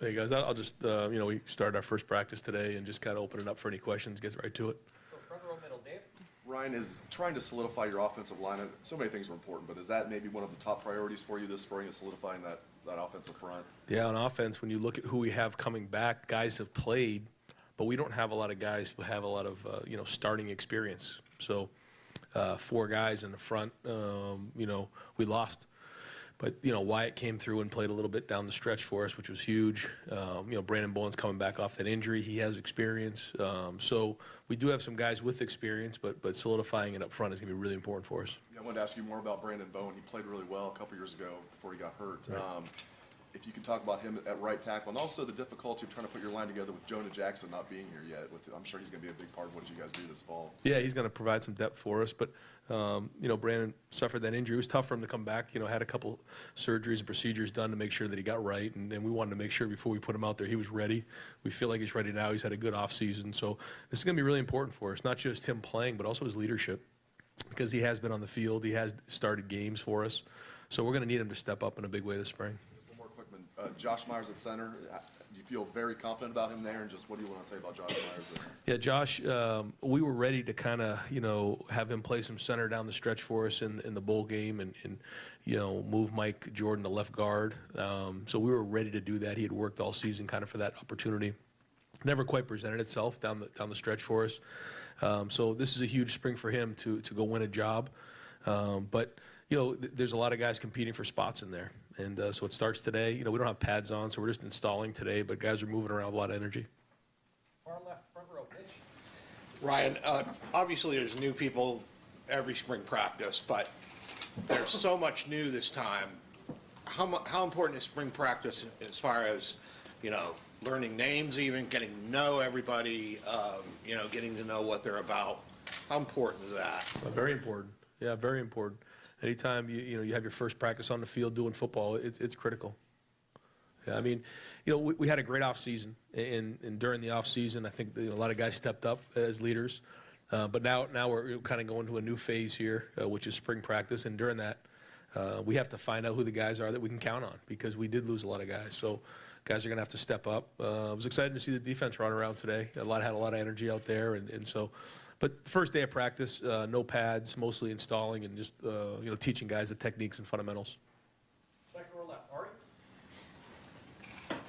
Hey guys, I'll just, we started our first practice today and just kind of open it up for any questions, get right to it. So front row middle, Dave. Ryan, is trying to solidify your offensive line, so many things are important, but is that maybe one of the top priorities for you this spring, is solidifying that offensive front? Yeah, on offense, when you look at who we have coming back, guys have played, but we don't have a lot of guys who have a lot of, starting experience. So 4 guys in the front, we lost. But, Wyatt came through and played a little bit down the stretch for us, which was huge. Brandon Bowen's coming back off that injury. He has experience. So we do have some guys with experience, but solidifying it up front is going to be really important for us. Yeah, I wanted to ask you more about Brandon Bowen. He played really well a couple years ago before he got hurt. Right. If you could talk about him at right tackle, and also the difficulty of trying to put your line together with Jonah Jackson not being here yet. I'm sure he's going to be a big part of what you guys do this fall. Yeah, he's going to provide some depth for us. But, Brandon suffered that injury. It was tough for him to come back. Had a couple surgeries and procedures done to make sure that he got right. And we wanted to make sure before we put him out there he was ready. We feel like he's ready now. He's had a good offseason. So this is going to be really important for us, not just him playing, but also his leadership, because he has been on the field. He has started games for us. So we're going to need him to step up in a big way this spring. Josh Myers at center, do you feel very confident about him there, and just what do you want to say about Josh Myers? Yeah, Josh, we were ready to kind of, have him play some center down the stretch for us in the bowl game and move Mike Jordan to left guard. So we were ready to do that. He had worked all season kind of for that opportunity. Never quite presented itself down the stretch for us. So this is a huge spring for him to go win a job. But there's a lot of guys competing for spots in there. And so it starts today. We don't have pads on, so we're just installing today, but guys are moving around with a lot of energy. Far left, front row, pitch. Ryan, obviously there's new people every spring practice, but there's so much new this time. How important is spring practice as far as, learning names, even getting to know everybody, getting to know what they're about? How important is that? Very important. Yeah, very important. Anytime you have your first practice on the field doing football, it's critical. Yeah, I mean, we had a great off season, and during the off season, I think a lot of guys stepped up as leaders. But now we're kind of going to a new phase here, which is spring practice, and during that, we have to find out who the guys are that we can count on, because we did lose a lot of guys. So guys are going to have to step up. I was excited to see the defense run around today. Had a lot of energy out there, and so. But first day of practice, no pads, mostly installing and just teaching guys the techniques and fundamentals. Second row left, Ari.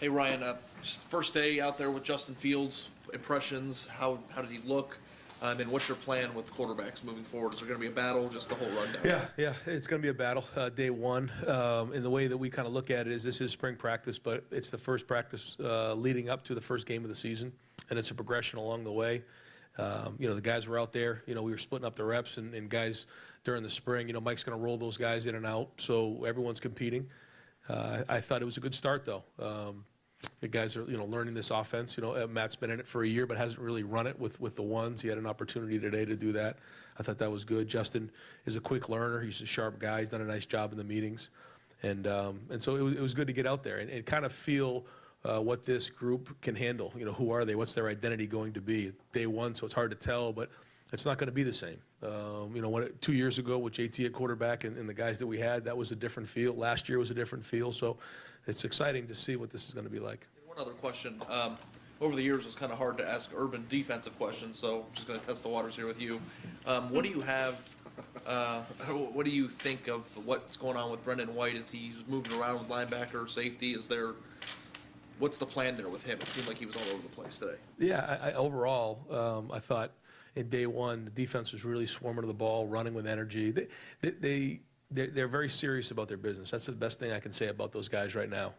Hey Ryan, first day out there with Justin Fields. Impressions? How did he look? And what's your plan with quarterbacks moving forward? Is there going to be a battle? Just the whole rundown. Yeah, it's going to be a battle. Day one, and the way that we kind of look at it is this is spring practice, but it's the first practice leading up to the first game of the season, and it's a progression along the way. The guys were out there. We were splitting up the reps, and guys during the spring. Mike's going to roll those guys in and out, so everyone's competing. I thought it was a good start, though. The guys are, learning this offense. Matt's been in it for a year, but hasn't really run it with the ones. He had an opportunity today to do that. I thought that was good. Justin is a quick learner. He's a sharp guy. He's done a nice job in the meetings, and so it was good to get out there and kind of feel what this group can handle. Who are they? What's their identity going to be? Day one, so it's hard to tell, but it's not going to be the same. 2 years ago with JT at quarterback and the guys that we had, that was a different feel. Last year was a different feel, so it's exciting to see what this is going to be like. One other question. Over the years, it's kind of hard to ask urban defensive questions, so I'm just going to test the waters here with you. What do you have? What do you think of what's going on with Brendan White? Is he moving around with linebacker, safety? What's the plan there with him? It seemed like he was all over the place today. Yeah, overall, I thought in day one, the defense was really swarming to the ball, running with energy. They're very serious about their business. That's the best thing I can say about those guys right now.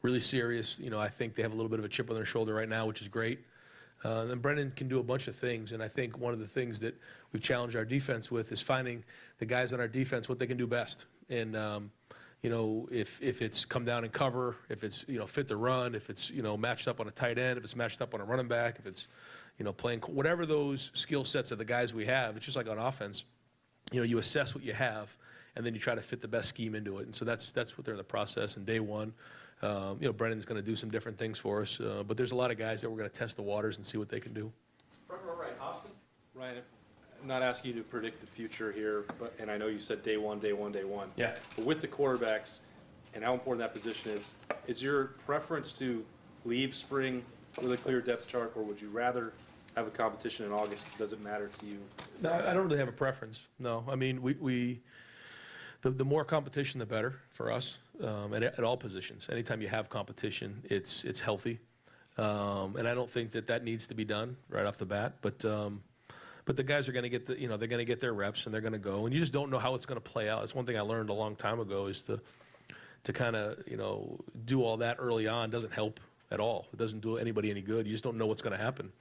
Really serious. I think they have a little bit of a chip on their shoulder right now, which is great. And Brendan can do a bunch of things, and I think one of the things that we've challenged our defense with is finding the guys on our defense what they can do best. And if it's come down and cover, if it's fit the run, if it's matched up on a tight end, if it's matched up on a running back, if it's playing whatever those skill sets of the guys we have, it's just like on offense. You assess what you have, and then you try to fit the best scheme into it. And so that's what they're in the process. And day one, Brendan's going to do some different things for us, but there's a lot of guys that we're going to test the waters and see what they can do. Front row right, Austin. Ryan, I'm not asking you to predict the future here, and I know you said day one. Yeah. But with the quarterbacks and how important that position is, Is your preference to leave spring with a clear depth chart, or would you rather have a competition in August? Does it matter to you? No, I don't really have a preference. No, I mean, the more competition, the better for us at all positions. Anytime you have competition, it's healthy, and I don't think that needs to be done right off the bat. But the guys are going to get they're going to get their reps and they're going to go, and you just don't know how it's going to play out. It's one thing I learned a long time ago is to kind of do all that early on doesn't help at all. It doesn't do anybody any good. You just don't know what's going to happen.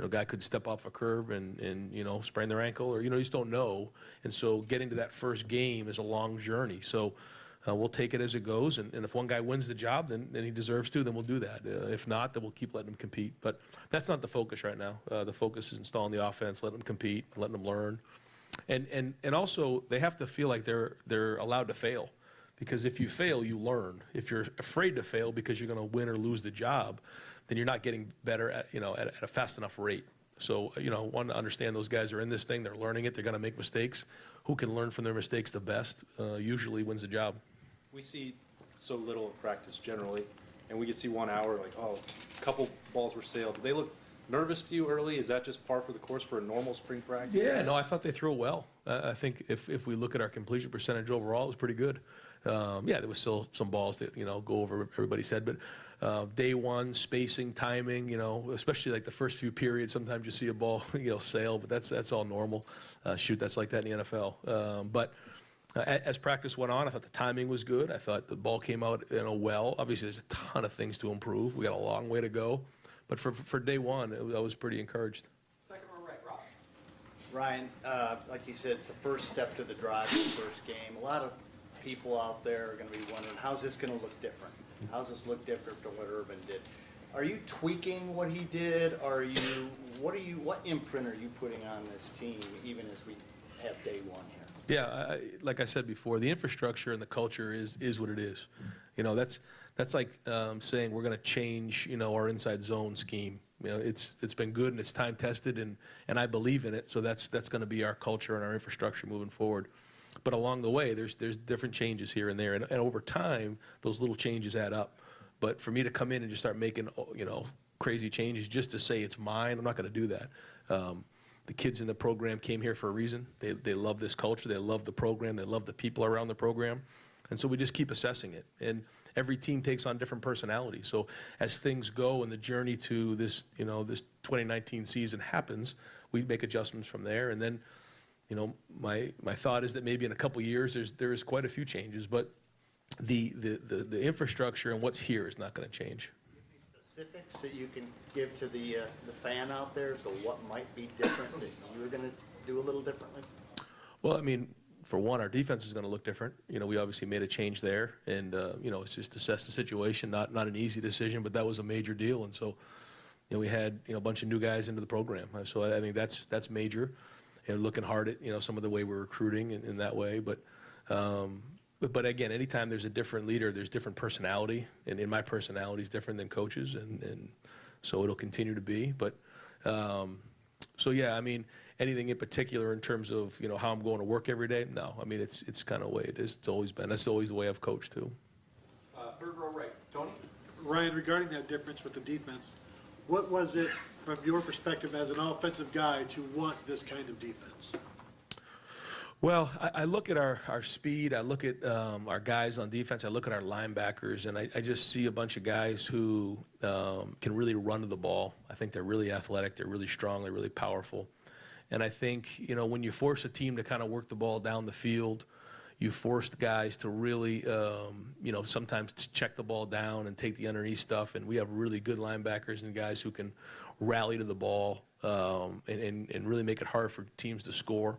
A guy could step off a curb and sprain their ankle, or you just don't know. And so getting to that first game is a long journey. So we'll take it as it goes. And if one guy wins the job, then he deserves to. Then we'll do that. If not, then we'll keep letting him compete. But that's not the focus right now. The focus is installing the offense, letting them compete, letting them learn, and also they have to feel like they're allowed to fail, because if you fail, you learn. If you're afraid to fail because you're going to win or lose the job, then you're not getting better at a fast enough rate. So, want to understand those guys are in this thing, they're learning it, they're going to make mistakes. Who can learn from their mistakes the best usually wins the job. We see so little in practice generally, and we can see 1 hour, like, oh, a couple balls were sailed. Do they look nervous to you early? Is that just par for the course for a normal spring practice? Yeah, no, I thought they threw well. I think if we look at our completion percentage overall, it was pretty good. Yeah, there was still some balls that, go over what everybody said, but day one, spacing, timing, especially like the first few periods, sometimes you see a ball, sail, but that's all normal. Shoot, that's like that in the NFL. But as practice went on, I thought the timing was good. I thought the ball came out, well. Obviously, there's a ton of things to improve. We got a long way to go. But for day one, I was pretty encouraged. Second row right, Rob. Ryan, like you said, it's the first step to the drive, the first game. A lot of people out there are going to be wondering, how's this going to look different? How's this look different to what Urban did? Are you tweaking what he did? What imprint are you putting on this team, even as we have day one here? Yeah, like I said before, the infrastructure and the culture is what it is. That's like saying we're going to change, our inside zone scheme. It's been good and it's time tested, and I believe in it. So that's going to be our culture and our infrastructure moving forward. But along the way, there's different changes here and there, and over time, those little changes add up. But for me to come in and just start making, crazy changes just to say it's mine, I'm not going to do that. The kids in the program came here for a reason. They love this culture. They love the program. They love the people around the program. And so we just keep assessing it. And every team takes on different personalities. So as things go and the journey to this, this 2019 season happens, we make adjustments from there. And then, my thought is that maybe in a couple years there is quite a few changes, but the infrastructure and what's here is not going to change. Specifics that you can give to the fan out there, so what might be different that you're going to do a little differently? Well, I mean, for one, our defense is going to look different. We obviously made a change there, and it's just assess the situation. Not an easy decision, but that was a major deal. And so, we had a bunch of new guys into the program. So I think that's major. Looking hard at some of the way we're recruiting in that way, but again, anytime there's a different leader, there's different personality, and my personality is different than coaches, and so it'll continue to be. But so yeah, I mean, anything in particular in terms of how I'm going to work every day? No, I mean it's kind of the way it is. It's always been. That's always the way I've coached too. Third row right, Tony. Ryan, regarding that difference with the defense, what was it from your perspective as an offensive guy to want this kind of defense? Well, I look at our speed, I look at our guys on defense, I look at our linebackers, and I just see a bunch of guys who can really run to the ball. I think they're really athletic, they're really strong, they're really powerful. And I think, when you force a team to kind of work the ball down the field, you forced guys to really, sometimes to check the ball down and take the underneath stuff. And we have really good linebackers and guys who can rally to the ball and really make it hard for teams to score.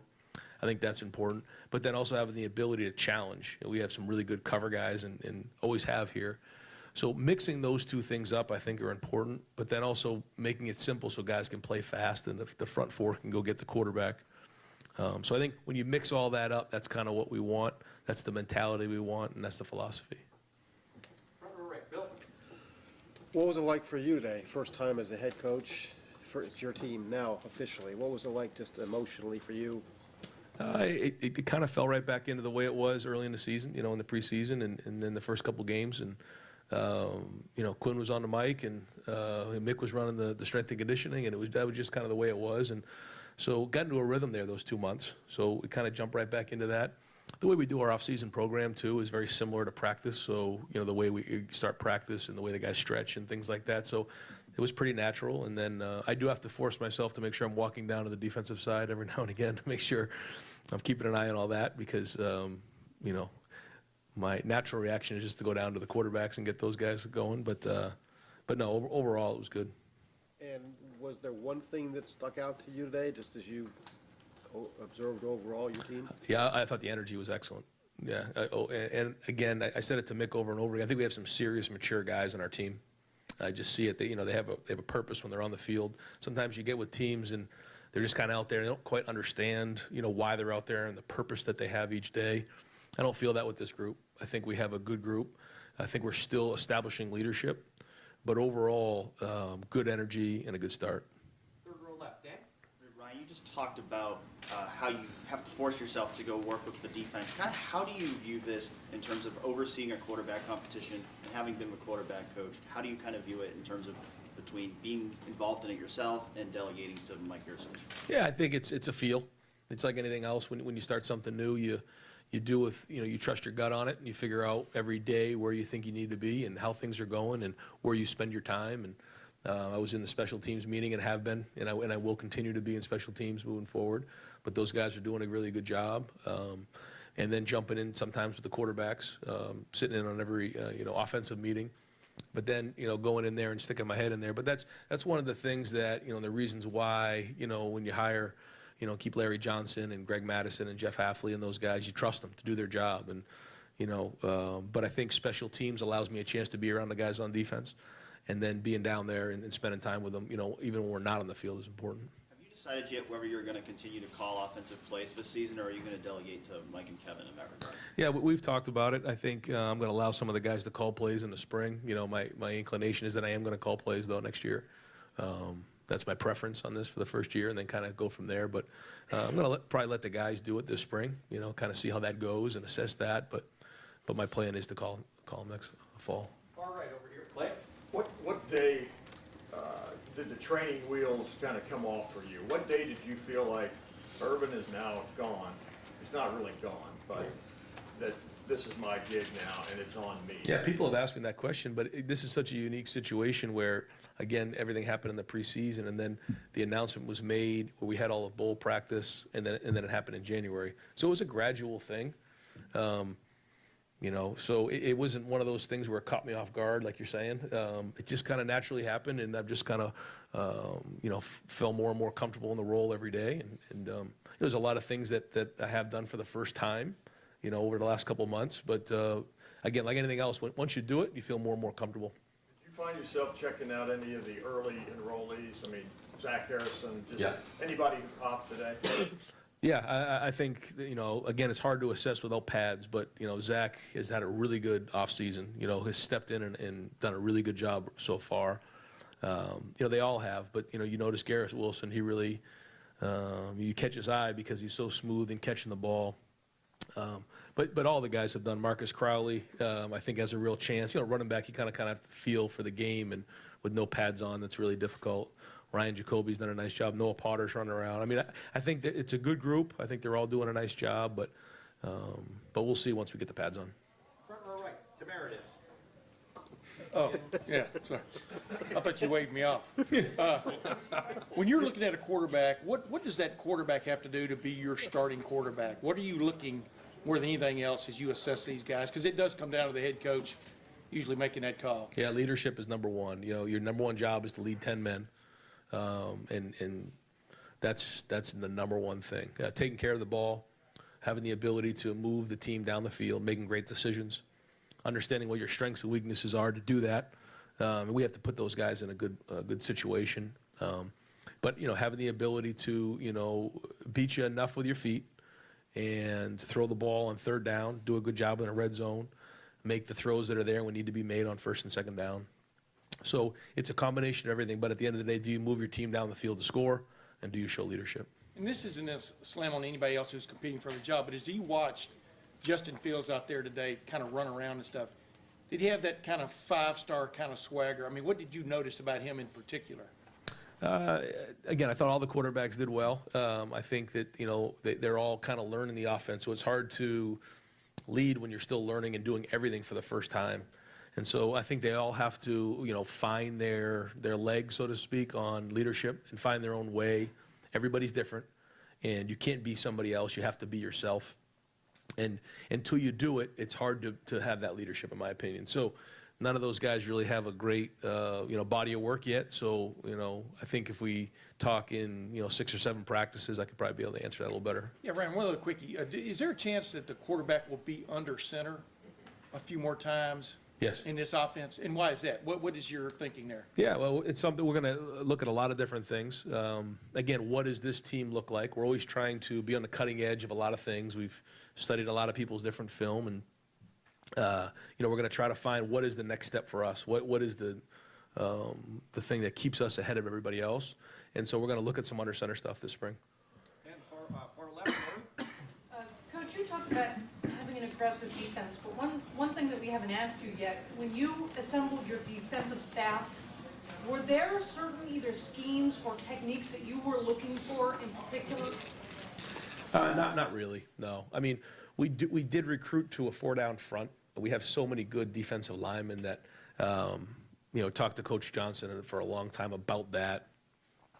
I think that's important. But then also having the ability to challenge. We have some really good cover guys and always have here. So mixing those two things up, I think, are important. But then also making it simple so guys can play fast and the front four can go get the quarterback. So I think when you mix all that up, that's kind of what we want. That's the mentality we want, and that's the philosophy. Front row right, Bill. What was it like for you today? First time as a head coach, it's your team now officially. What was it like just emotionally for you? It kind of fell right back into the way it was early in the season, in the preseason and then the first couple games. And Quinn was on the mic, and Mick was running the strength and conditioning, and that was just kind of the way it was. And so got into a rhythm there those 2 months. So we kind of jumped right back into that. The way we do our off-season program, too, is very similar to practice. So, the way we start practice and the way the guys stretch and things like that. So it was pretty natural. And then I do have to force myself to make sure I'm walking down to the defensive side every now and again to make sure I'm keeping an eye on all that because, my natural reaction is just to go down to the quarterbacks and get those guys going. But no, overall it was good. And was there one thing that stuck out to you today, just as you observed overall your team? Yeah, I thought the energy was excellent. Yeah. And again, I said it to Mick over and over again. I think we have some serious, mature guys on our team. I just see it. They have a purpose when they're on the field. Sometimes you get with teams and they're just kind of out there. They don't quite understand, why they're out there and the purpose that they have each day. I don't feel that with this group. I think we have a good group. I think we're still establishing leadership, but overall, good energy and a good start. Third row left, Dan. Ryan, you just talked about how you have to force yourself to go work with the defense. Kind of how do you view this in terms of overseeing a quarterback competition and having been a quarterback coach? How do you kind of view it in terms of between being involved in it yourself and delegating to Mike Gerson? Yeah, I think it's a feel. It's like anything else. When you start something new, you do with, you trust your gut on it and you figure out every day where you think you need to be and how things are going and where you spend your time. And I was in the special teams meeting and have been, and I will continue to be in special teams moving forward. But those guys are doing a really good job. And then jumping in sometimes with the quarterbacks, sitting in on every, offensive meeting. But then, going in there and sticking my head in there. But that's one of the things that, the reasons why, when you hire, keep Larry Johnson and Greg Madison and Jeff Hafley and those guys, you trust them to do their job. And, but I think special teams allows me a chance to be around the guys on defense. And then being down there and spending time with them, even when we're not on the field is important. Have you decided yet whether you're going to continue to call offensive plays this season, or are you going to delegate to Mike and Kevin in that regard? Yeah, we've talked about it. I think I'm going to allow some of the guys to call plays in the spring. My inclination is that I am going to call plays, though, next year. That's my preference on this for the first year, and then kind of go from there. But I'm going to probably let the guys do it this spring, kind of see how that goes and assess that. But my plan is to call them next fall. Far right over here, Clay. What day did the training wheels kind of come off for you? What day did you feel like Urban is now gone? He's not really gone, but that this is my gig now and it's on me. Yeah, people have asked me that question, but this is such a unique situation where, again, everything happened in the preseason, and then the announcement was made where we had all of bowl practice, and then it happened in January. So it was a gradual thing. So it wasn't one of those things where it caught me off guard, like you're saying. It just kind of naturally happened, and I've just kind of, felt more and more comfortable in the role every day. And there's a lot of things that I have done for the first time, over the last couple of months. But again, like anything else, once you do it, you feel more and more comfortable. Did you find yourself checking out any of the early enrollees? I mean, Zach Harrison, just anybody who popped today? Yeah, I think, again, it's hard to assess without pads, but, Zach has had a really good offseason, has stepped in and done a really good job so far. They all have, but, you notice Garrett Wilson, he really, you catch his eye because he's so smooth in catching the ball. But all the guys have done. Marcus Crowley, I think, has a real chance. Running back, you kind of have to feel for the game, and with no pads on, that's really difficult. Ryan Jacoby's done a nice job. Noah Potter's running around. I mean, I think that it's a good group. I think they're all doing a nice job, but we'll see once we get the pads on. Front row right, Tamaritis. Oh, yeah, sorry. I thought you waved me off. When you're looking at a quarterback, what does that quarterback have to do to be your starting quarterback? What are you looking more than anything else as you assess these guys? Because it does come down to the head coach usually making that call. Yeah, leadership is number one. Your number one job is to lead 10 men. And that's the number one thing. Taking care of the ball, having the ability to move the team down the field, making great decisions, understanding what your strengths and weaknesses are to do that. We have to put those guys in a good situation. But having the ability to beat you enough with your feet and throw the ball on third down, do a good job in a red zone, make the throws that are there when need to be made on first and second down. So it's a combination of everything, but at the end of the day, do you move your team down the field to score, and do you show leadership? And this isn't a slam on anybody else who's competing for the job, but as you watched Justin Fields out there today kind of run around and stuff, Did he have that kind of five-star kind of swagger? I mean, what did you notice about him in particular? Again, I thought all the quarterbacks did well. I think that, they're all kind of learning the offense, so it's hard to lead when you're still learning and doing everything for the first time. And so I think they all have to, find their legs, so to speak, on leadership and find their own way. Everybody's different, and you can't be somebody else. You have to be yourself. And until you do it, it's hard to have that leadership, in my opinion. So none of those guys really have a great, body of work yet. So, I think if we talk in, 6 or 7 practices, I could probably be able to answer that a little better. Yeah, Ryan, one other quickie. Is there a chance that the quarterback will be under center a few more times? Yes. In this offense? And why is that? What is your thinking there? Yeah, well, it's something we're going to look at a lot of different things. Again, what does this team look like? We're always trying to be on the cutting edge of a lot of things. We've studied a lot of people's different film, and we're going to try to find what is the next step for us. What is the thing that keeps us ahead of everybody else? And so we're going to look at some under center stuff this spring. And far left, Lori. Coach, you talked about having an aggressive defense, but one thing that we haven't asked you yet, when you assembled your defensive staff, were there certain either schemes or techniques that you were looking for in particular? Not really, no. I mean, we did recruit to a 4-down front. We have so many good defensive linemen that, talked to Coach Johnson for a long time about that.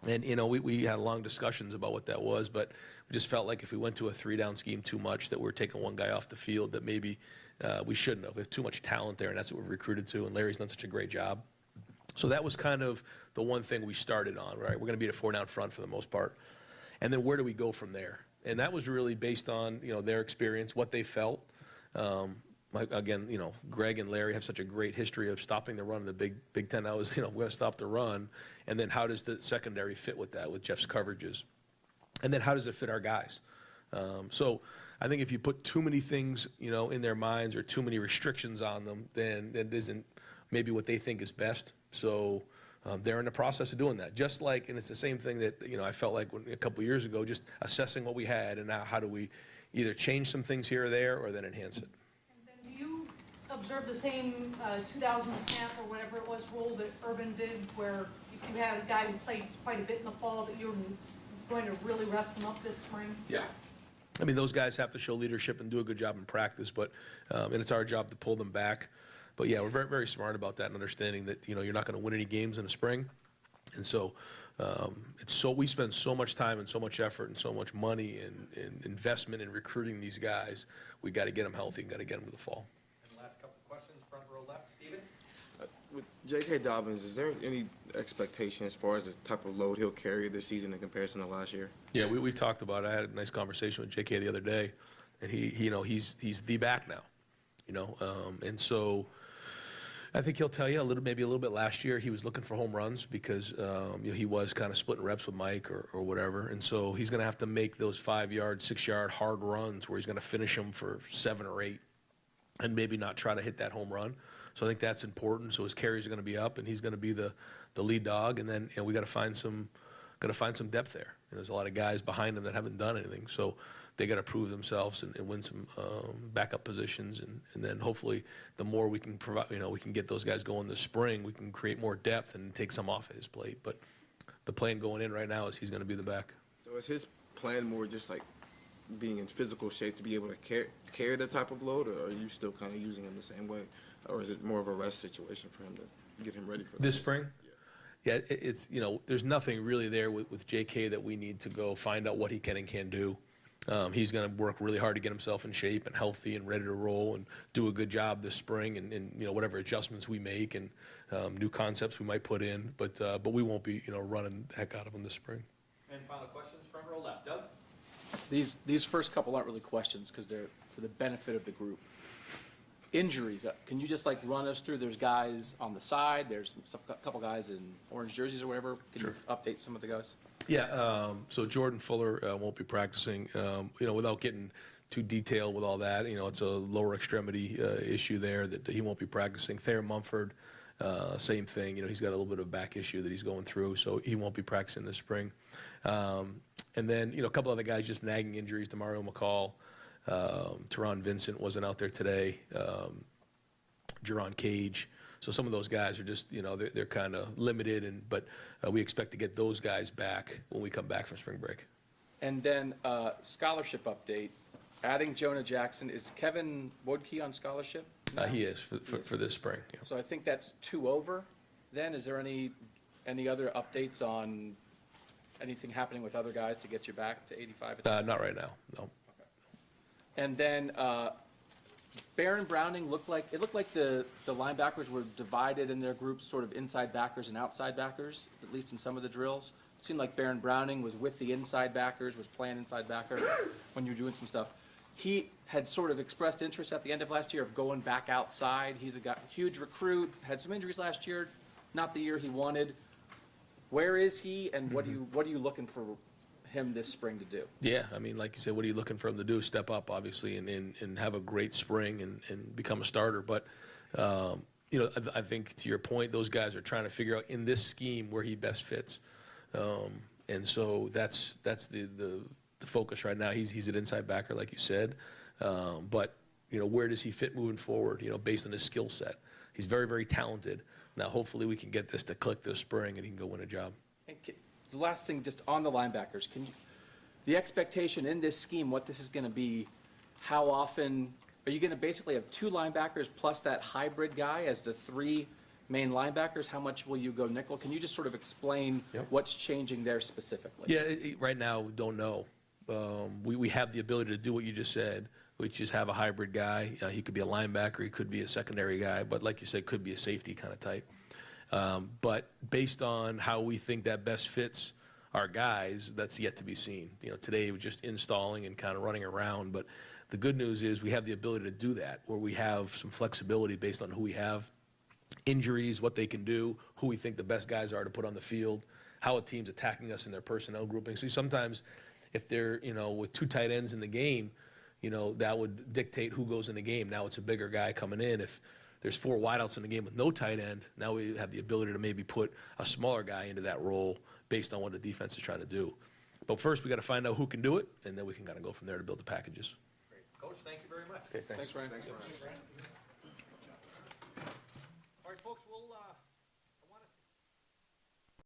And, we had long discussions about what that was, but we just felt like if we went to a 3-down scheme too much, that we're taking one guy off the field that maybe we shouldn't have. We have too much talent there, and that's what we've recruited to, and Larry's done such a great job. So that was kind of the one thing we started on, right? We're going to be at a 4-down front for the most part. And then where do we go from there? And that was really based on, their experience, what they felt. Again, Greg and Larry have such a great history of stopping the run in the Big Ten. That was, we're going to stop the run. And then how does the secondary fit with that, with Jeff's coverages? And then how does it fit our guys? So I think if you put too many things, in their minds or too many restrictions on them, then it isn't maybe what they think is best. So they're in the process of doing that. Just like, and it's the same thing that, I felt like a couple of years ago, just assessing what we had and now how do we either change some things here or there or then enhance it. Do you observe the same 2,000 snap or whatever it was rule that Urban did, where if you had a guy who played quite a bit in the fall, that you were going to really rest them up this spring? Yeah. I mean, those guys have to show leadership and do a good job in practice, but and it's our job to pull them back. But yeah, we're very, very smart about that and understanding that, you're not going to win any games in the spring. And so we spend so much time and so much effort and so much money and investment in recruiting these guys. We got to get them healthy and got to get them to the fall. And last couple of questions, front row left, Steven. With J.K. Dobbins, is there any expectation as far as the type of load he'll carry this season in comparison to last year? Yeah, we've talked about it. I had a nice conversation with J.K. the other day, and he's the back now, and so I think he'll tell you maybe a little bit last year he was looking for home runs because he was kind of splitting reps with Mike or whatever, and so he's going to have to make those 5-yard, 6-yard hard runs where he's going to finish them for 7 or 8, and maybe not try to hit that home run. So I think that's important. So his carries are going to be up, and he's going to be the lead dog, and then we got to find some depth there. And there's a lot of guys behind him that haven't done anything, so they got to prove themselves and win some backup positions, and then hopefully the more we can provide, we can get those guys going this spring, we can create more depth and take some off his plate. But the plan going in right now is he's going to be the back. So is his plan more just like being in physical shape to be able to carry that type of load, or are you still kind of using him the same way, or is it more of a rest situation for him to get him ready for that? This spring? Yeah, it's there's nothing really there with JK that we need to go find out what he can and can't do. He's going to work really hard to get himself in shape and healthy and ready to roll and do a good job this spring and whatever adjustments we make and new concepts we might put in, but we won't be running the heck out of him this spring. And final questions, front row left, Doug. These first couple aren't really questions because they're for the benefit of the group. Injuries, can you just run us through? There's guys on the side, there's a couple guys in orange jerseys or whatever. Can you update some of the guys? Yeah, so Jordan Fuller won't be practicing, without getting too detailed with all that. It's a lower extremity issue there that he won't be practicing. Thayer Mumford, same thing. He's got a little bit of back issue that he's going through, so he won't be practicing this spring. And then, a couple other guys just nagging injuries. Mario McCall, Teron Vincent wasn't out there today. Jerron Cage. So some of those guys are just, they're kind of limited, but we expect to get those guys back when we come back from spring break. And then scholarship update, adding Jonah Jackson, is Kevin Woodkey on scholarship now? He is for this spring. Yeah. So I think that's 2 over then. Is there any other updates on anything happening with other guys to get you back to 85? Not right now, no. And then Barron Browning looked like the linebackers were divided in their groups, sort of inside backers and outside backers, at least in some of the drills. It seemed like Barron Browning was with the inside backers, was playing inside backer when you were doing some stuff. He had sort of expressed interest at the end of last year of going back outside. He's a huge recruit, had some injuries last year, not the year he wanted. Where is he, and what are you looking for him this spring to do? Yeah, I mean, like you said, what are you looking for him to do? Step up, obviously, and have a great spring and become a starter. But, I think to your point, those guys are trying to figure out in this scheme where he best fits. And so that's the focus right now. He's an inside backer, like you said. But, where does he fit moving forward, based on his skill set? He's very, very talented. Now, hopefully we can get this to click this spring and he can go win a job. And the last thing, just on the linebackers, the expectation in this scheme, what this is going to be, how often, are you going to basically have 2 linebackers plus that hybrid guy as the 3 main linebackers? How much will you go nickel? Can you just sort of explain what's changing there specifically? Yeah, right now, we don't know. We have the ability to do what you just said, which is have a hybrid guy. He could be a linebacker, he could be a secondary guy, but like you said, could be a safety kind of type. But based on how we think that best fits our guys, that's yet to be seen. Today we're just installing and kind of running around, but the good news is we have the ability to do that, where we have some flexibility based on who we have, injuries, what they can do, who we think the best guys are to put on the field, how a team's attacking us in their personnel grouping. So sometimes if they're, with 2 tight ends in the game, that would dictate who goes in the game. Now it's a bigger guy coming in. If there's 4 wideouts in the game with no tight end, now we have the ability to maybe put a smaller guy into that role based on what the defense is trying to do. But first, we got to find out who can do it, and then we can kind of go from there to build the packages. Great. Coach, thank you very much. Okay, thanks. Thanks, Ryan.